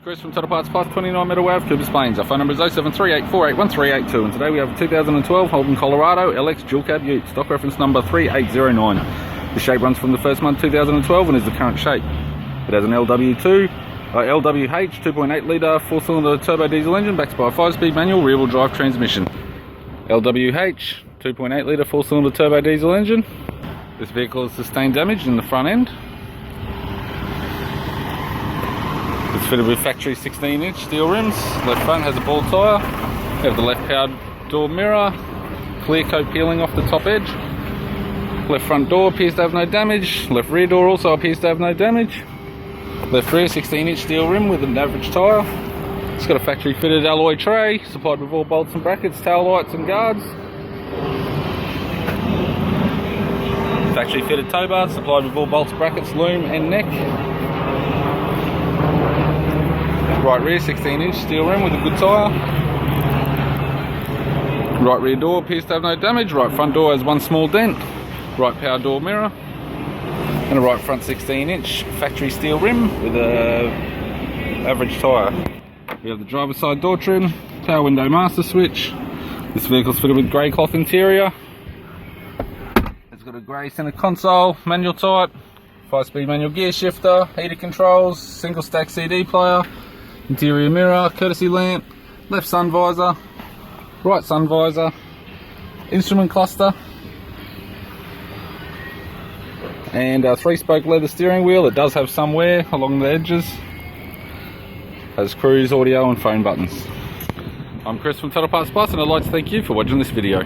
Chris from Total Parts Plus, 29 Meadow Ave, Cooper Plains. Our phone number is 0738481382, and today we have a 2012 Holden Colorado LX Dual Cab Ute, stock reference number 3809. The shape runs from the first month 2012 and is the current shape. It has an LWH 2.8 litre 4-cylinder turbo diesel engine backed by a 5-speed manual rear-wheel drive transmission. LWH 2.8 litre 4-cylinder turbo diesel engine. This vehicle has sustained damage in the front end. It's fitted with factory 16-inch steel rims. Left front has a ball tyre. We have the left power door mirror, clear coat peeling off the top edge. Left front door appears to have no damage. Left rear door also appears to have no damage. Left rear 16-inch steel rim with an average tyre. It's got a factory fitted alloy tray supplied with all bolts and brackets, tail lights and guards. Factory fitted tow bar supplied with all bolts, brackets, loom and neck. Right rear 16-inch steel rim with a good tyre. Right rear door appears to have no damage. Right front door has one small dent. Right power door mirror. And a right front 16-inch factory steel rim with a average tyre. We have the driver's side door trim, power window master switch. This vehicle is fitted with grey cloth interior. It's got a grey centre console, manual type, 5-speed manual gear shifter, heater controls, single stack CD player, interior mirror, courtesy lamp, left sun visor, right sun visor, instrument cluster, and a 3-spoke leather steering wheel. It does have some wear along the edges. Has cruise, audio and phone buttons. I'm Chris from Total Parts Plus, and I'd like to thank you for watching this video.